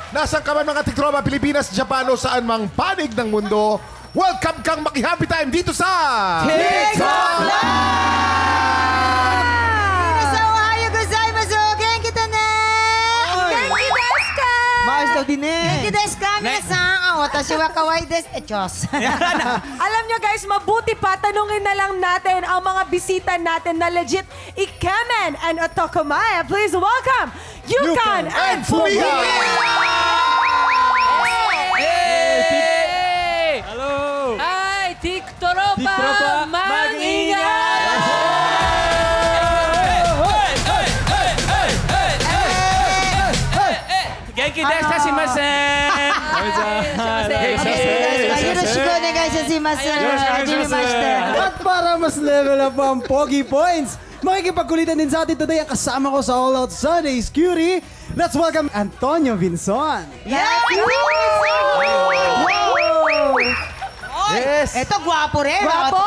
Nasaan ka man mga tiktropa, Pilipinas, Japan o saan mang panig ng mundo, welcome kang maki-happy time dito sa TikTok Live! Minasan ohayo gozaimasu! Genki da ne! Genki desu ka? Maayos daw din eh. Genki desu ka, minasan? Watashi wa kawaii desu. Diyos. Alam nyo guys, mabuti pa, tanungin na lang natin ang mga bisita natin na legit Ikemen and Otokomaya. Please welcome Yukan and Fumiya! Hey! Hello! Hi, Tiktropa! Tiktropa, Mag-ingat! Genki desu ka shimasen! Yoroshiku onegai shimasu. Hajimemashite. At para mas level up ang Pogi Points, makikipagkulitan din sa atin today ang kasama ko sa All Out Sundays Curie. Let's welcome Antonio Vinson. Yes! Yes! Ito, gwapo rin. Guwapo!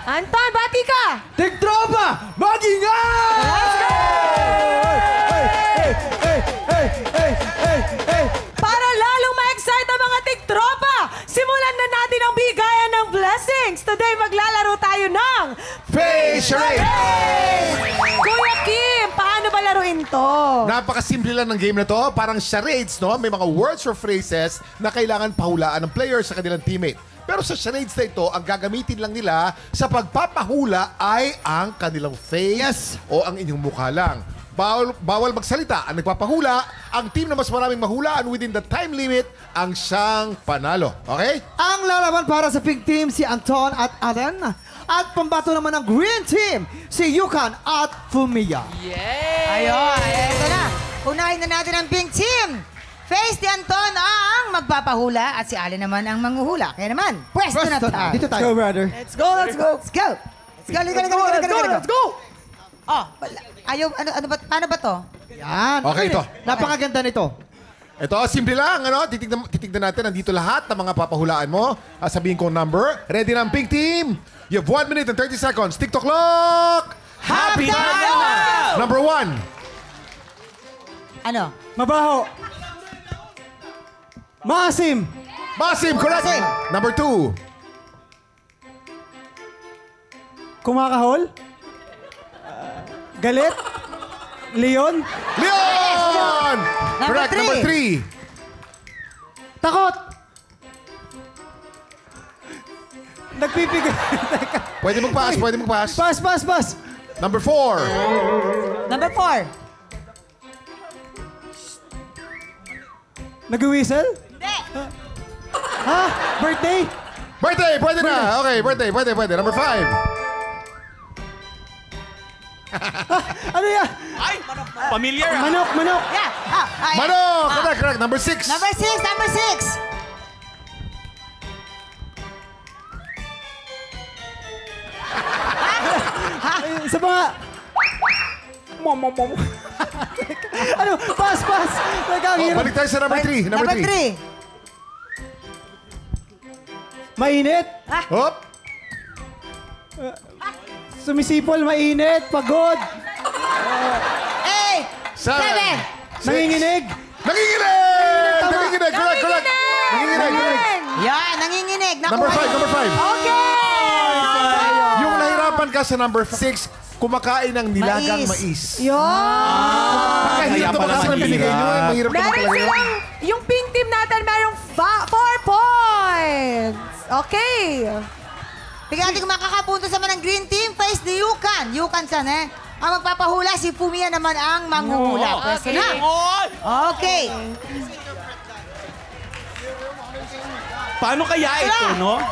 Anton, bati ka! Tiktropa! Mag-ingat! Let's go! Para lalong ma-excite ang mga tiktropa, simulan na natin ang bigayan ng blessings. Today, maglalaro tayo ng Face Charade! Kuya Kim, paano ba laruin to? Napakasimple lang ng game na to. Parang charades, no? May mga words or phrases na kailangan pahulaan ng player sa kanilang teammate. Pero sa charades na ito, ang gagamitin lang nila sa pagpapahula ay ang kanilang face o ang inyong mukha lang. Bawal magsalita ang nagpapahula. Ang team na mas maraming mahulaan within the time limit ang siyang panalo. Okay? Ang lalaban para sa pink team si Anton at Allen. At pambato naman ng green team si Yukan at Fumiya. Ayun, eto na. Unahin na natin ang pink team. Face ni Anton ang magpapahula at si Allen naman ang manghuhula. Kaya naman, pwesto na tayo. Dito tayo. Let's go, brother. Let's go, let's go. Let's go. Let's go. Oh, ayaw, paano ba to? Yan. Okay, ito. Napakaganda nito. Ito, simple lang. Ano? Titignan natin. Nandito lahat ng mga papahulaan mo. Sabihin ko ang number. Ready na ang pink team? You have 1 minute and 30 seconds. TikTok clock! Happy time now! Number 1. Ano? Mabaho. Maasim. Masim, correct. Masim. Number 2. Kumakahol. Galit. Leon. Leon! Number Correct. three. Number 3. Takot. Nagpipigil. Pwede mag-pass, pwede mag-pass. Pass, pass, pass. Number 4. Number 4. Nag-whistle? Hindi. Ha? Birthday? Birthday, pwede na. Okay, birthday, pwede. Number 5. Ano yan? Ay! Familiar ah! Manok, manok. Yeah. Manok! Correct. Number 6. Number 6. Number 6. Sa mga... Ano? Pass, pass. Nagkakahirap. Balik tayo sa number 3. Number 3. 3. Mainit. Hop. Sumisipol, mainit. Pagod. 8. 7. 7. Nanginginig. Nanginginig! Nanginginig! Correct. Nanginginig. Yan, nanginginig. Number 5. Number 5. Okay! Yung nahirapan ka sa number 6, kumakain ng nilagang mais. Yun! Kahirap naman kasi ng binigay nyo. Mahirap naman Meron talaga yun. silang, yung pink team natin, merong 4 points. Okay. Tingnan natin kung makakapunto sa ng green team. Face ni Yukan. Yukan san eh. Ang magpapahula, si Fumiya naman ang manghuhula. Pwesto na. Okay. Paano kaya ito, no?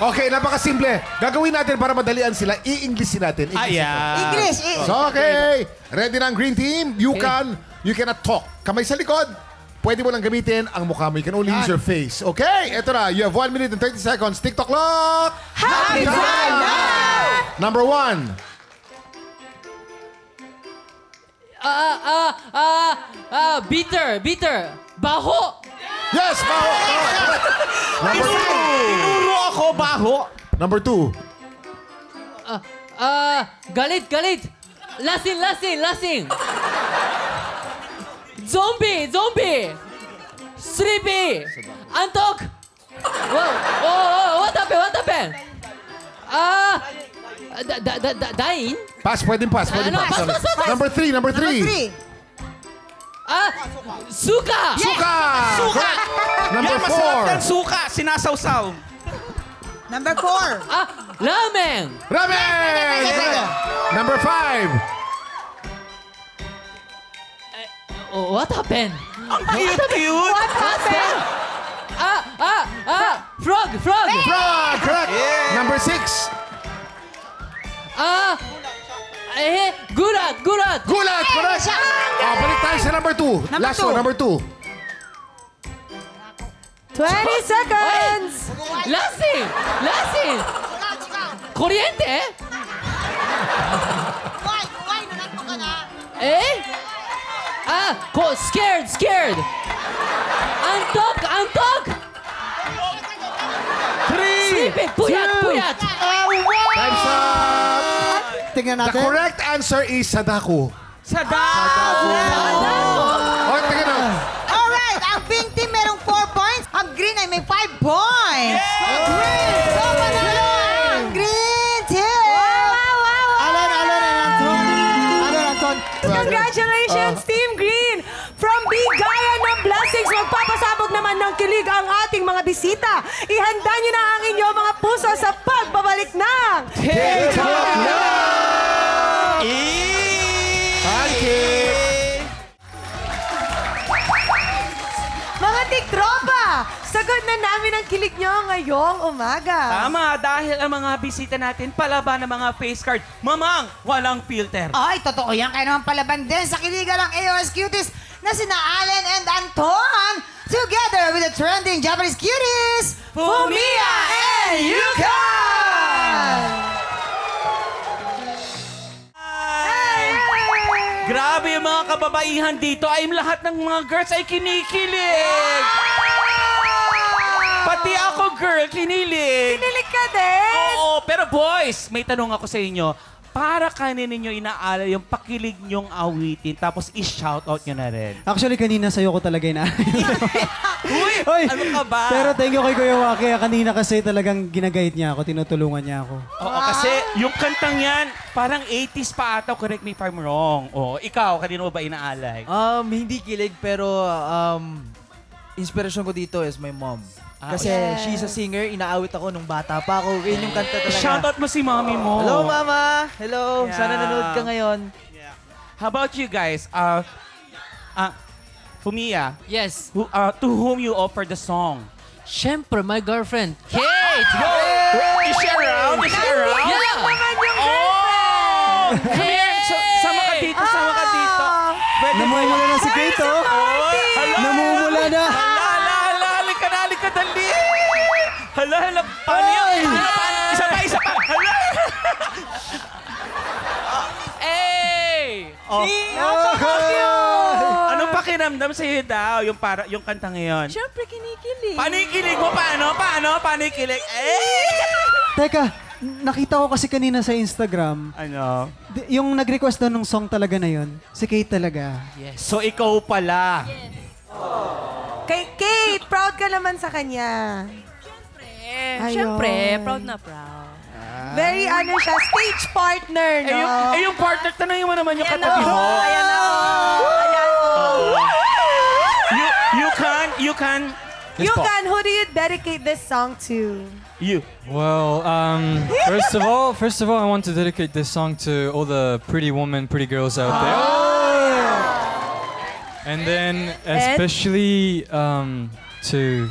Okay, napakasimple. Gagawin natin para madalian sila. I-Englishin natin. English. So, okay. Ready na ang green team? You cannot talk. Kamay sa likod. Pwede mo lang gamitin ang mukha mo. You can only use your face. Okay, eto na. You have 1 minute and 30 seconds. TikTok clock! Happy time now! Number 1. Bitter. Baho. Yes, baho. Number 2. Tinuro ako, baho. Number 2. Galit. Lasing. Zombie. Sleepy! Antok! Wow! What happened? What happened? Dying? Pass, pwedeng pass. Pwedeng Ano? pass. Pass. Number 3. Number 3. Suka! Suka! Correct. Number Yan, masarap 4. ng suka. Sinasawsaw. Number 4. Ramen! Ramen! Correct. Number 5. What happened? Ang cute. What happened? Frog! Frog! Frog! Correct. Number 6. Gurat! Gurat! Gulat! Correct. Balik tayo sa number 2. Number Last two. one, number 2. 20 seconds. Lasing! Lasing! Kuryente? Why? Nanakbo ka na. Scared! Scared! Antok! Antok! 3. Sleepy! Puyat! Puyat! Time's up. Tingnan The natin. correct answer is Sadako. Sadako. Oh, tingnan na. Alright, ang pink team merong 4 points. Ang green ay may 5 points. Green! So, panalo ang green team! Alan, Anton. Congratulations, Team Green! From Bigayan ng Blessings, magpapasabog naman ng kilig ang ating mga bisita. Ihanda niyo na ang inyong mga puso sa pagbabalik ng mga tiktropa! Sagot na namin ang kilig nyo ngayong umaga. Tama, dahil ang mga bisita natin palaban ng mga face card. Mamang, walang filter. Ay, totoo yan. Kaya naman palaban din sa kiligan ng AOS Cuties na sina Allen and Anton together with the trending Japanese cuties, Fumiya and Yukon! Grabe yung mga kababaihan dito ay lahat ng mga girls ay kinikilig. Pati ako, girl, kinilig. Pinilig ka din! Oo, pero boys, may tanong ako sa inyo. Para kanin ninyo inaalala yung pakilig nyong awitin tapos i-shoutout nyo na rin. Actually, kanina sa'yo ko talaga Uy, ano ka ba? Pero thank you kay Kuya Waki. Kanina kasi talagang ginagayit niya ako, tinutulungan niya ako. Oo, kasi yung kantang yan, parang 80s pa ata, correct me if I'm wrong. Oo, ikaw, kanino mo ba inaalay? Hindi kilig, pero inspirasyon ko dito is my mom. Kasi she's a singer, inaawit ako nung bata pa ako. Yun yung kanta talaga. Shoutout mo si mommy mo. Hello, Mama! Hello! Yeah. Sana nanood ka ngayon. How about you guys? Fumiya, Yes. to whom you offer the song? Siyempre, my girlfriend. Kate! Go! Is she around? Is she around? Yeah! Naman yung Oh! Come here. Sama ka dito, sama ka dito. Pwede mo Namumula na si Kate, oh. Namumula na. Hala, halika, dali. Hala, paano yan? Isa pa. Hala. Hey! Oh. Anong pakiramdam sa'yo daw, yung kanta ngayon? Siyempre, kinikilig. Panikilig mo, paano? Panikilig. Teka, nakita ko kasi kanina sa Instagram, Ano? yung nag-request daw ng song talaga na yun, si Kate talaga. Yes. So, ikaw pala. Kay Kate, proud ka naman sa kanya. Siyempre, proud na proud. Very siya, stage partner, no? Yung partner, tanongin mo naman yung katabi mo. Ayan na, Ayan, You can. Yukan, who do you dedicate this song to? You. Well, first of all, I want to dedicate this song to all the pretty women, pretty girls out there. And then especially to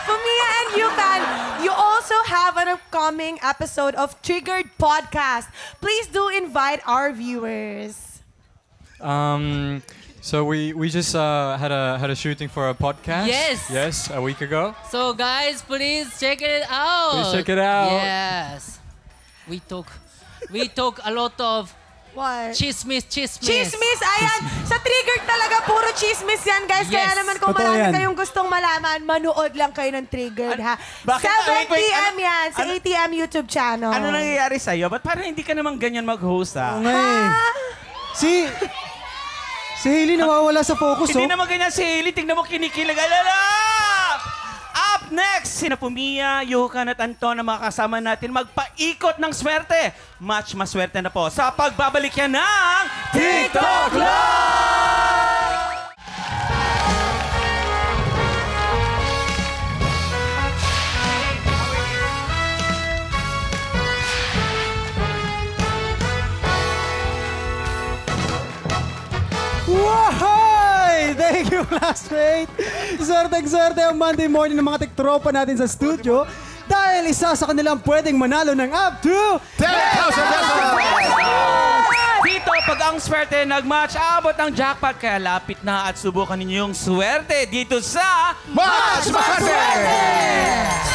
Fumiya and Yukan, you also have an upcoming episode of Triggered Podcast. Please do invite our viewers. so we just had a shooting for a podcast. Yes. A week ago. So guys, please check it out. Please check it out. Yes. We took a lot of What? Chismis, chismis. Chismis, ayan. Sa trigger talaga, puro chismis yan, guys. Kaya Yes. naman kung Totoo marami yan. kayong gustong malaman, manood lang kayo ng triggered, ha? Bakit? 7 Wait, p.m. ano- yan, sa ano- ATM YouTube channel. Ano nangyayari sa'yo? Ba't parang hindi ka naman ganyan mag-host, Oo ah? nga eh. Si Hailey nawawala sa focus, Hindi oh. naman ganyan si Hailey. Tingnan mo kinikilig. Alala! Up next, sina Pumia, Yukan at Anton na mga kasama natin magpaikot ng swerte. Much maswerte na po sa pagbabalik yan ng TikTok Live! Wahay! Thank you, classmate! Swerte ang Monday morning ng mga tiktropa natin sa studio dahil isa sa kanilang pwedeng manalo ng up to 10,000 pesos! Dito, pag ang swerte nag-match, abot ang jackpot. Kaya lapit na at subukan ninyo yung swerte dito sa Match Makati!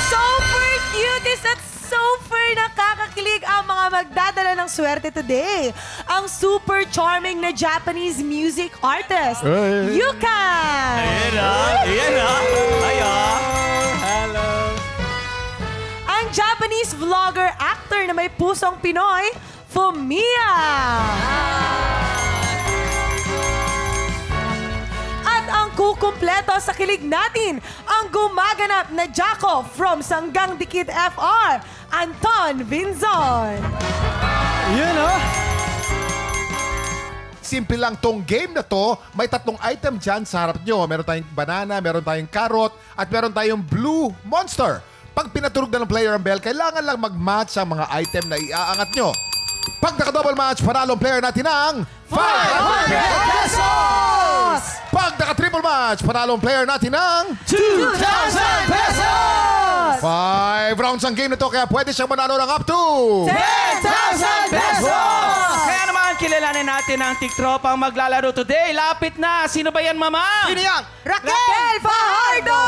Super cuties at super nakakakilig ang mga magdadala ng swerte today. Ang super charming na Japanese music artist, Yukan! Ayan ah. Hello. Ang Japanese vlogger actor na may pusong Pinoy, Fumia! At ang kukumpleto sa kilig natin, ang gumaganap na Jaco from Sanggang Dikit FR, Anton Vinzon. Yun, oh. Simple lang tong game na to. May 3 item dyan sa harap nyo. Meron tayong banana, meron tayong carrot, at meron tayong blue monster. Pag pinatulog na ng player ang bell, kailangan lang mag-match ang mga item na iaangat nyo. Pag naka-double match, panalo ang player natin ng 500 pesos! Pag naka-triple match, panalo ang player natin ng 2,000 pesos! 5 rounds ang game na to, kaya pwede siyang manalo ng up to 10,000 pesos! Kaya naman, kilalanin natin ang tiktropang maglalaro today. Lapit na. Sino ba yan, Mama? Sino yan? Raquel Fajardo!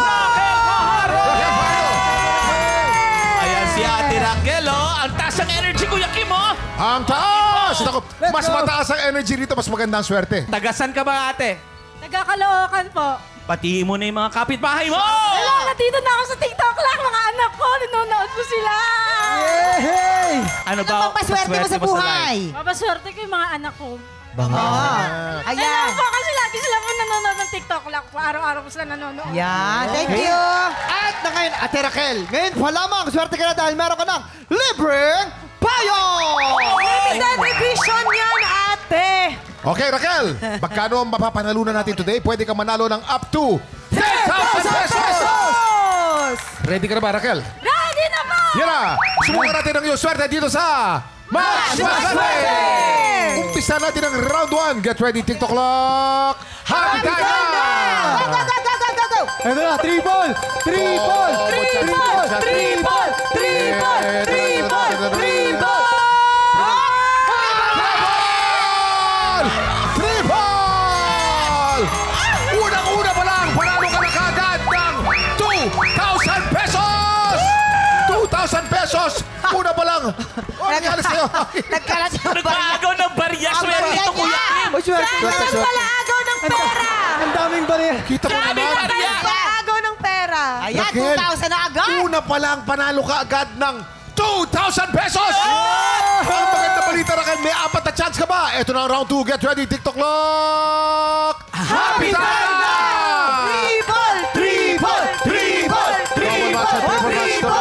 Ayan si Ate Raquel, oh. Ang taas ang energy, Kuya Kim, oh. Ang taas! Naku, mas go. mataas ang energy dito, mas maganda ang swerte. Tagasan ka ba, ate? Nagkakalookan po. Patiin mo na yung mga kapitbahay mo! Hello, nandito na ako sa TikTok lang. Mga anak ko, nanonood po sila. Hey! Ano ba? Ano pampaswerte mo sa buhay? Mapaswerte ko yung mga anak ko. Ayan. Ayan po, kasi lagi sila po nanonood ng TikTok lang po. Araw-araw po sila nanonood. Yan, thank you. At na ngayon, Ate Raquel, ngayon pa lamang, swerte ka na dahil meron ka ng libreng payo! Limited edition yan, ate. Okay, Raquel, magkano ang mapapanalunan natin today? Pwede ka manalo ng up to 10,000 pesos! Ready ka na ba, Raquel? Ready na po! Yan na! Subukan natin ang iyong swerte dito sa Match Makati! Umpisa natin ang round 1. Get ready, TikTok clock! Happy time na! Ito na, triple! Triple! Triple! Triple! Triple! Triple! Triple! Triple! Unang-una pa lang, panalo ka na kagad ng 2,000 pesos! 2,000 pesos! Una pa lang! Oh, nangyari sa'yo? Nagkalat siya ng barya. Nagbaagaw ng barya. Ang Swerte barya ito, Kuya niya. Kim. Oh, swerte! Kailan pala agaw ng pera? Ang daming bariya. Kita mo Grabe naman. barya! Agaw ng pera. Ayan, Raquel, 2,000 na agad. Una pa lang, panalo ka agad ng 2,000 pesos! Ang maganda balita, Raquel, may 4 na chance ka ba? Ito na ang round 2. Get ready, TikTok clock! Happy time na! Triple! Triple! Triple! Double match, triple match, double match.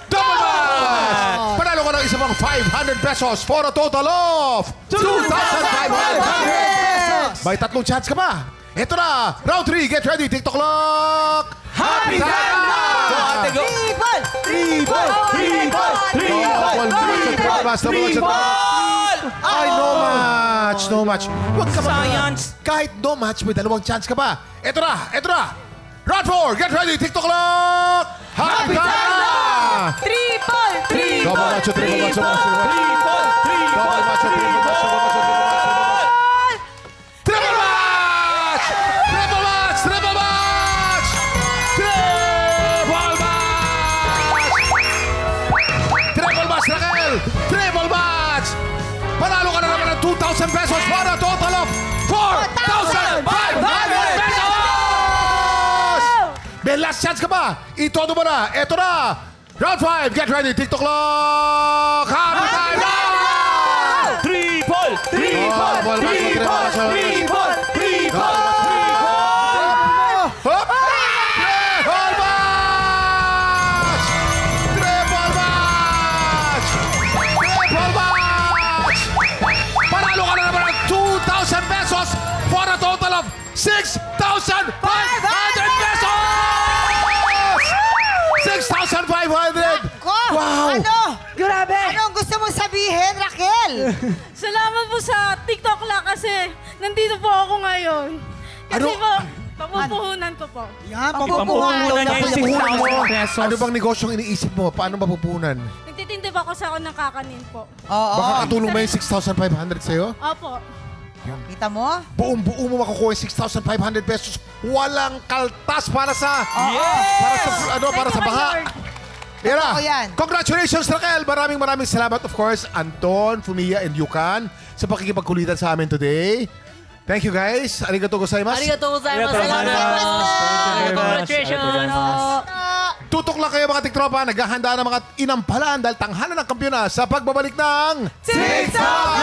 Double match! Panalo ka ng isa pang 500 pesos for a total of 2,500! May 3 chance ka pa. Ito na, round 3. Get ready, TikTok clock! Happy time na! Go, ate, go. Triple! Triple! Triple! Double match, triple match, double match, triple match. Ay, no match, no match. Huwag ka Science. Kahit no match, may 2 chance ka pa. Ito na, ito na. Round 4, get ready, TikTok clock! Happy time na! Triple! Triple! Double match, triple match, double match, triple match. Triple! Double match, triple match, double match, triple match, triple match. Triple match! Triple match! Triple match! Triple match! Triple match, Raquel! Triple match! May last chance ka ba? Itodo mo na. Eto na. Round 5. Get ready. TikTok clock. Happy time now! Triple! Triple! ball match, Triple! Triple! Triple! Hop! Triple match! Triple match! Triple match! Panalo ka na naman ng 2,000 pesos for a total of 6,500 pesos! 6,500! Wow! Ano? Grabe! Anong gusto mong sabihin, Raquel? Salamat po sa TikTok lang kasi nandito po ako ngayon. Kasi Ano? po, papupuhunan ko po. Yan, Pampuhunan niya yung 6,000 pesos. Ano bang negosyong iniisip mo? Paano mapupunan? Nagtitindi po ako sa ako ng kakanin po. Oo. Baka katulong ba yung 6,500 sa'yo? Opo. Kita mo? Buong-buo mo makukuha yung 6,500 pesos. Walang kaltas para sa... para sa baha. Tira, Totoo yan. congratulations Raquel! Maraming salamat of course, Anton, Fumiya, and Yukan sa pakikipagkulitan sa amin today. Thank you guys. Arigatou gozaimasu. Arigatou gozaimasu. Arigatou gozaimasu. Congratulations. Tutok lang kayo mga tiktropa. Naghahanda ng mga inampalan dahil tanghalan ng kampyona sa pagbabalik ng... TikTok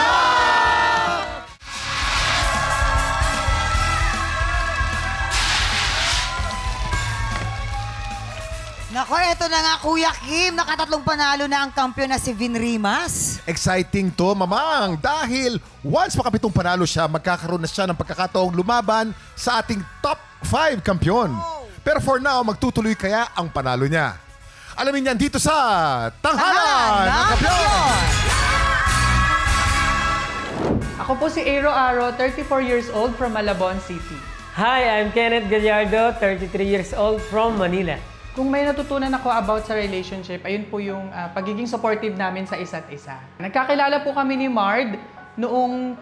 Nako, eto na nga Kuya Kim. Nakatatlong panalo na ang kampiyon na si Vin Rimas. Exciting to, mamang. Dahil once makapitong panalo siya, magkakaroon na siya ng pagkakataong lumaban sa ating top 5 kampyon. Pero for now, magtutuloy kaya ang panalo niya. Alamin niyan dito sa Tanghalan ng Kampyon! Ako po si Aero Aro, 34 years old from Malabon City. Hi, I'm Kenneth Gallardo, 33 years old from Manila. Kung may natutunan ako about sa relationship, ayun po yung pagiging supportive namin sa isa't isa. Nagkakilala po kami ni Mard noong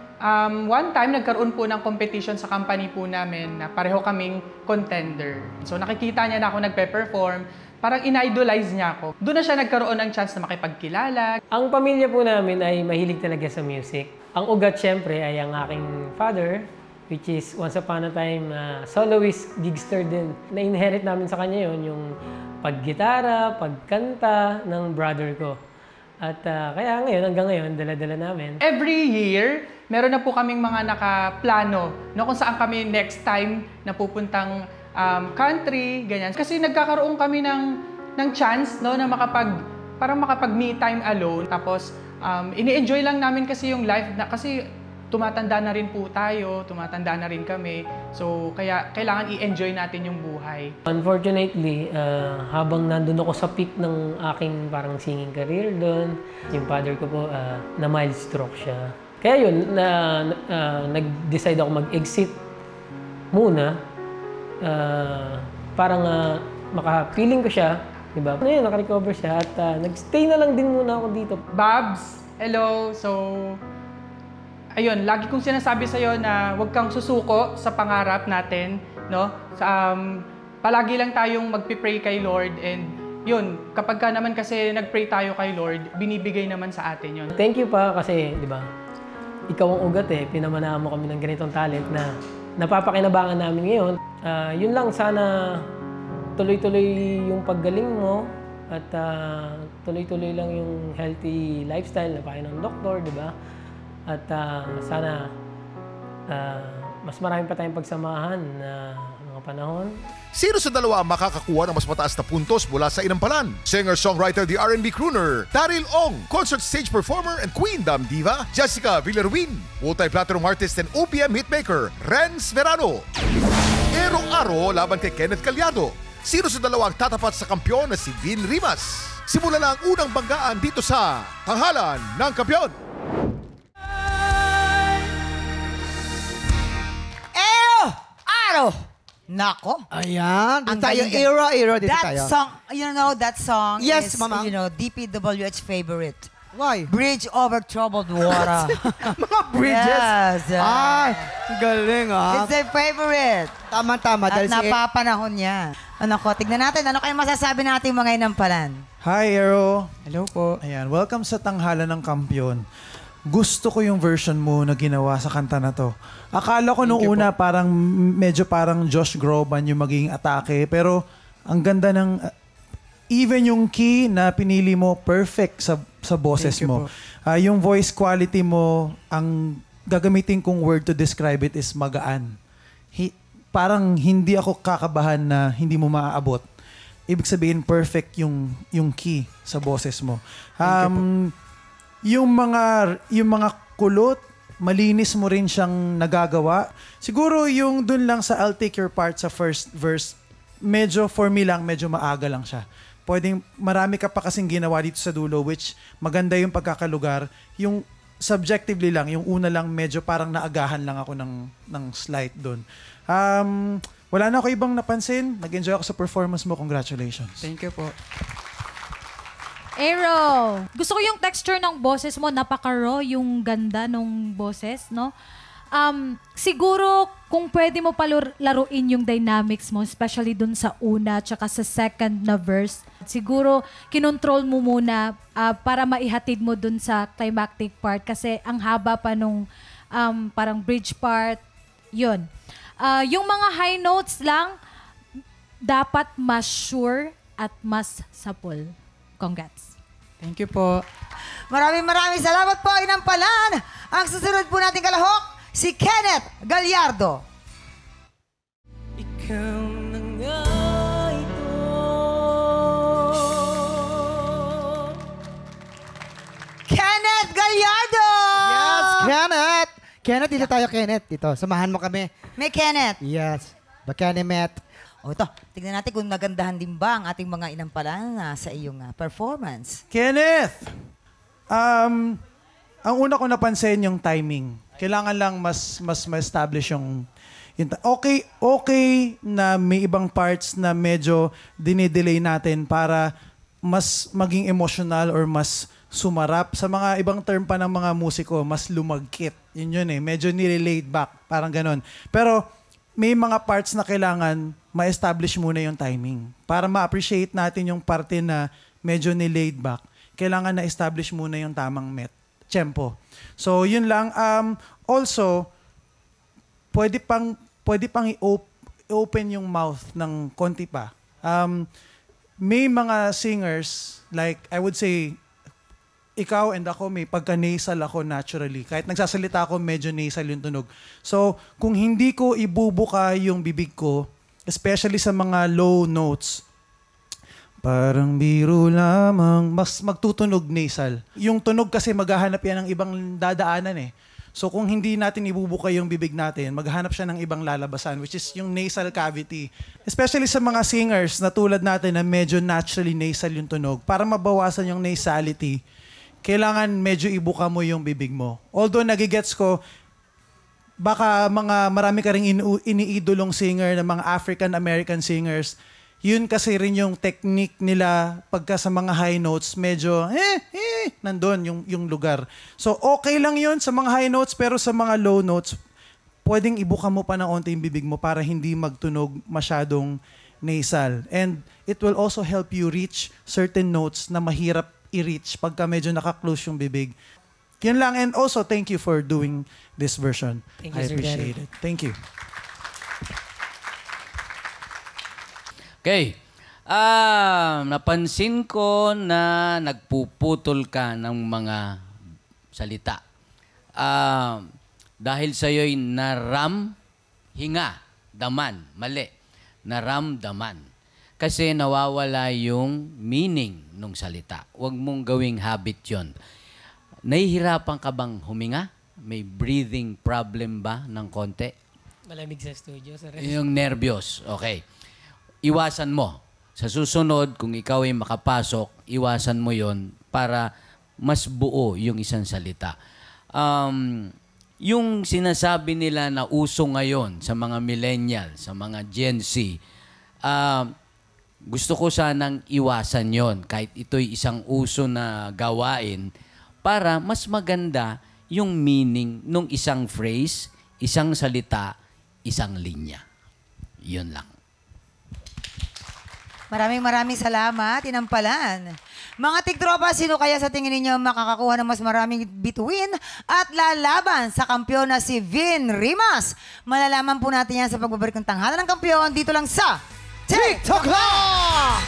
one time nagkaroon po ng competition sa company po namin na pareho kaming contender. So nakikita niya na ako nagpe-perform, parang in-idolize niya ako. Doon na siya nagkaroon ng chance na makipagkilala. Ang pamilya po namin ay mahilig talaga sa music. Ang ugat syempre ay ang aking father, which is once upon a time soloist, gigster din. Na-inherit namin sa kanya yon yung paggitara, pagkanta ng brother ko. At kaya ngayon, hanggang ngayon, dala-dala namin. Every year, meron na po kaming mga nakaplano no, kung saan kami next time na pupuntang country, ganyan. Kasi nagkakaroon kami ng chance no, na parang makapag-me time alone. Tapos, ini-enjoy lang namin kasi yung life na kasi tumatanda na rin po tayo, tumatanda na rin kami. So, kaya kailangan i-enjoy natin yung buhay. Unfortunately, habang nandun ako sa peak ng aking parang singing career doon, yung father ko po, na mild stroke siya. Kaya yun, nag-decide ako mag-exit muna. Parang makapiling ko siya, di ba? Ngayon, nakarecover siya at nag-stay na lang din muna ako dito. Babs, hello. So, ayun, lagi kong sinasabi sa'yo na huwag kang susuko sa pangarap natin, no? Palagi lang tayong magpipray kay Lord and yun, kapag ka naman kasi nagpray tayo kay Lord, binibigay naman sa atin yun. Thank you pa kasi, di ba, ikaw ang ugat pinamanaan mo kami ng ganitong talent na napapakinabangan namin ngayon. Yun lang, sana tuloy-tuloy yung paggaling mo at tuloy-tuloy lang yung healthy lifestyle na payo ng doktor, di ba? At sana mas marami pa tayong pagsamahan na mga panahon. Sino sa dalawa ang makakakuha ng mas mataas na puntos mula sa inampalan? Singer-songwriter, the R&B crooner, Daryl Ong, concert stage performer and Queendom diva, Jessica Villarwin, multi-platinum artist and OPM hitmaker, Renz Verano. Ero-aro laban kay Kenneth Gallardo. Sino sa dalawa ang tatapat sa kampyon na si Vin Rimas? Simula na ang unang banggaan dito sa Tanghalan ng Kampyon. Aro! Nako. Ayan. Dito Ang tayo. galing. Era dito That tayo. song, that song Yes, is, Mama. DPWH favorite. Why? Bridge over troubled water. Mga bridges. Yes. Ay, galing It's a favorite. Tama-tama. At Dahil napapanahon niya. Ano ko, tignan natin. Ano kayo masasabi natin mga inampalan? Hi, Aero. Hello po. Ayan, welcome sa Tanghalan ng Kampyon. Gusto ko yung version mo na ginawa sa kanta na to. Akala ko nung una parang medyo parang Josh Groban yung magiging atake, pero Ang ganda ng even yung key na pinili mo perfect sa boses Thank you mo. po. Yung voice quality mo, ang gagamitin kong word to describe it is magaan. Parang hindi ako kakabahan na hindi mo maaabot. Ibig sabihin perfect yung key sa boses mo. Yung mga kulot, malinis mo rin siyang nagagawa. Siguro yung dun lang sa I'll Take Your Part sa first verse, medyo for me lang, medyo maaga lang siya. Pwedeng marami ka pa kasing ginawa dito sa dulo which maganda yung pagkakalugar. Yung subjectively lang, yung una lang medyo parang naagahan lang ako ng slight dun. Wala na ako ibang napansin. Nag-enjoy ako sa performance mo. Congratulations. Thank you po. Aero, gusto ko yung texture ng boses mo, napaka-raw yung ganda ng boses, no? Siguro kung pwede mo laruin yung dynamics mo, especially dun sa una tsaka sa second na verse, siguro kinontrol mo muna para maihatid mo dun sa climactic part kasi ang haba pa nung parang bridge part, yun. Yung mga high notes lang, dapat mas sure at mas sapul. Congrats. Thank you po. Maraming salamat po, Inampalan. Ang susunod po nating kalahok, si Kenneth Gallardo. Ikaw na nga ito. Kenneth Gallardo! Yes, Kenneth! Kenneth, dito tayo, Kenneth. Dito, samahan mo kami. May Kenneth. Yes. Bakanemet. O ito, tignan natin kung nagandahan din ba ang ating mga Inampalan sa iyong performance. Kenneth! Ang una ko napansin yung timing. Kailangan lang mas ma-establish yung okay na may ibang parts na medyo dinidelay natin para mas maging emotional or mas sumarap. Sa mga ibang term pa ng mga musiko, mas lumagkit. Yun eh. Medyo nire-laid back. Parang ganon. Pero may mga parts na kailangan ma-establish muna yung timing. Para ma-appreciate natin yung parte na medyo ni-laid back, kailangan na-establish muna yung tamang tempo. So, yun lang. Also, pwede pang i-open yung mouth ng konti pa. May mga singers, like I would say, ikaw and ako, may pagka-nasal ako naturally. Kahit nagsasalita ako, medyo nasal yung tunog. So, kung hindi ko ibubuka yung bibig ko, especially sa mga low notes, parang biro lamang, mas magtutunog nasal. Yung tunog kasi maghahanap yan ng ibang dadaanan eh. So, kung hindi natin ibubuka yung bibig natin, maghahanap siya ng ibang lalabasan, which is yung nasal cavity. Especially sa mga singers na tulad natin na medyo naturally nasal yung tunog, para mabawasan yung nasality, kailangan medyo ibuka mo yung bibig mo. Although nagigets ko, baka marami ka ring iniidolong singer ng mga African-American singers, yun kasi rin yung technique nila pagka sa mga high notes, medyo nandun yung lugar. So okay lang yun sa mga high notes, pero sa mga low notes, pwedeng ibuka mo pa ng onti yung bibig mo para hindi magtunog masyadong nasal. And it will also help you reach certain notes na mahirap i-reach pagka medyo naka-close yung bibig. Yun lang. And also, thank you for doing this version. Thank you, I Sir appreciate it. Thank you. Okay. Napansin ko na nagpuputol ka ng mga salita. Dahil sa'yo'y daman. Mali. Naramdaman. Kasi nawawala yung meaning ng salita. Huwag mong gawing habit yon. Nahihirapan ka bang huminga? May breathing problem ba ng konti? Malamig sa studio, sir. Yung nervyos. Okay. Iwasan mo. Sa susunod, kung ikaw ay makapasok, iwasan mo yon para mas buo yung isang salita. Yung sinasabi nila na uso ngayon sa mga millennial, sa mga Gen Z, gusto ko sanang iwasan yon kahit ito'y isang uso na gawain para mas maganda yung meaning ng isang phrase, isang salita, isang linya. Yun lang. Maraming salamat, Inampalan. Mga tiktropa, sino kaya sa tingin ninyo makakakuha ng mas maraming bituin at lalaban sa kampiyon na si Vin Rimas? Malalaman po natin yan sa pagbabalik ng tanghalan ng kampiyon dito lang sa TikTok Lock!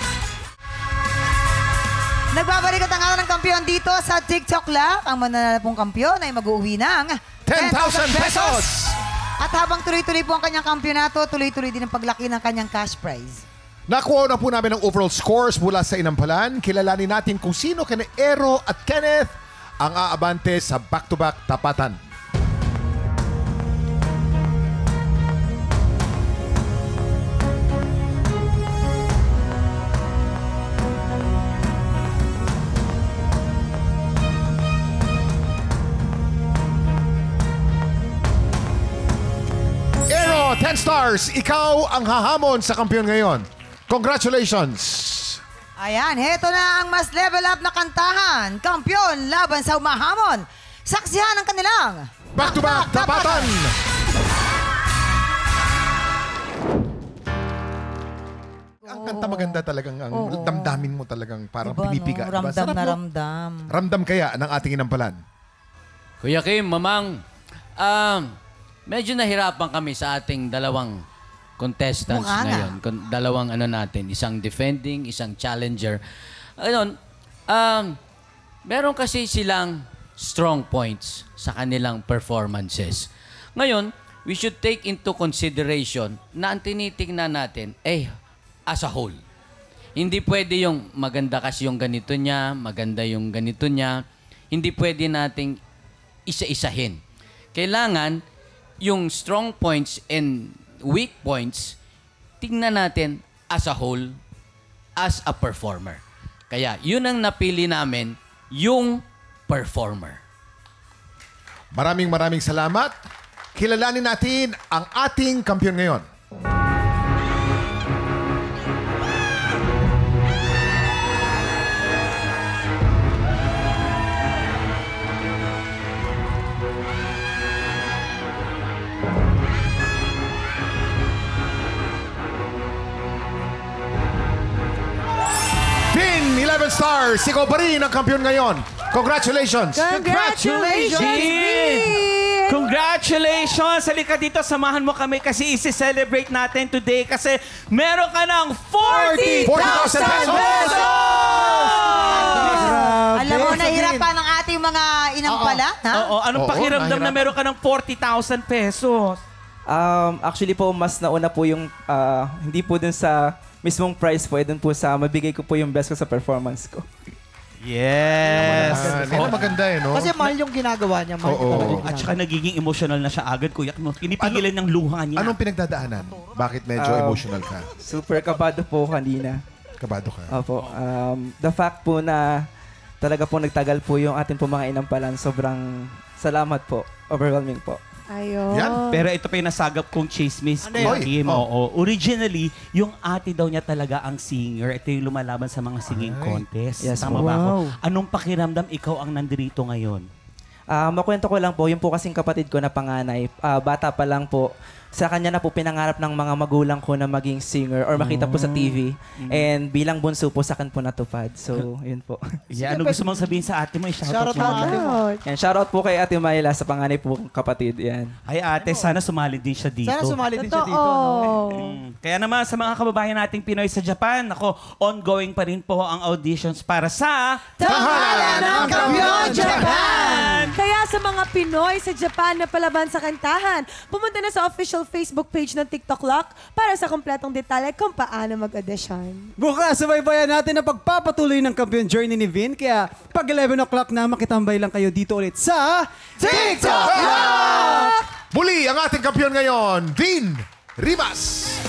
Nagbabalik ang tangalan ng kampiyon dito sa TikTok Lock. Ang mananalapong kampiyon ay mag-uwi ng 10,000 pesos! At habang tuloy-tuloy po ang kanyang kampyonato, tuloy-tuloy din ang paglaki ng kanyang cash prize. Nakuha na po namin ang overall scores mula sa inampalan. Kilalanin natin kung sino kina Ero at Kenneth ang aabante sa back-to-back tapatan. Ero, 10 stars. Ikaw ang hahamon sa kampiyon ngayon. Congratulations! Ayan, heto na ang mas level up na kantahan. Kampiyon laban sa umahamon. Saksihan ang kanilang back-to-back tapatan! Ang kanta maganda talagang, ang damdamin mo talagang parang pinipiga. No? Ramdam Sarap, na no? ramdam. Ramdam kaya ng ating inampalan? Kuya Kim, Mamang, medyo nahirapan kami sa ating dalawang contestants ngayon. Dalawang natin, isang defending, isang challenger. Ayun, meron kasi silang strong points sa kanilang performances. Ngayon, we should take into consideration na ang tinitingnan natin, as a whole. Hindi pwede yung maganda kasi yung ganito niya, maganda yung ganito niya. Hindi pwede nating isa-isahin. Kailangan yung strong points and weak points, tingnan natin as a whole, as a performer. Kaya yun ang napili namin, yung performer. Maraming salamat. Kilalanin natin ang ating kampiyon ngayon. Vin, 11 stars. Ikaw pa rin ang kampiyon ngayon. Congratulations! Congratulations! Halika dito, samahan mo kami kasi isi-celebrate natin today kasi meron ka ng 40,000 pesos! Alam mo, nahirapan ang ating mga inampalan, ha? Oo, anong pakiramdam na meron ka ng 40,000 pesos? Actually po, mas nauna po yung, hindi po dun sa mismong prize po, dun po sa mabigay ko po yung best ko sa performance ko. Yes! Maganda no? Kasi mahal yung ginagawa niya. At saka nagiging emotional na siya agad, Kuya. Pinipigilan ng luha niya. Anong pinagdadaanan? Bakit medyo emotional ka? Super kabado po kanina. Kabado ka? Opo. The fact po na talaga po nagtagal po yung ating po mga inampalan, sobrang salamat po. Overwhelming po. Ayun. Pero ito pa yung nasagap kong chismis, Kuya Kim. Originally, yung ate daw niya talaga ang singer. Ito yung lumalaban sa mga singing contest. Yes, Tama ba ako? Anong pakiramdam ikaw ang nandirito ngayon? Makwento ko lang po, yung po kasing kapatid ko na panganay, bata pa lang po, sa kanya na po pinangarap ng mga magulang ko na maging singer or makita po sa TV. And bilang bunso po, sa akin po natupad. So, yun po. Ano gusto mong sabihin sa ate mo? Shoutout mo. Yan, shoutout po kay Ate Myla sa panganay po kapatid. Yan. Ay ate, sana sumali din siya dito. Sana sumali din siya dito. Kaya naman sa mga kababayan nating Pinoy sa Japan, ongoing pa rin po ang auditions para sa Tanghalan ng Kampiyon Japan! Kaya sa mga Pinoy sa Japan na palaban sa kantahan, pumunta na sa official Facebook page ng TikTok Lock para sa kompletong detalye kung paano mag-audition. Bukas, subaybayan natin ang pagpapatuloy ng kampiyon journey ni Vin. Kaya pag 11 o'clock na, makitambay lang kayo dito ulit sa TikTok Lock! Muli ang ating kampiyon ngayon, Vin Ribas.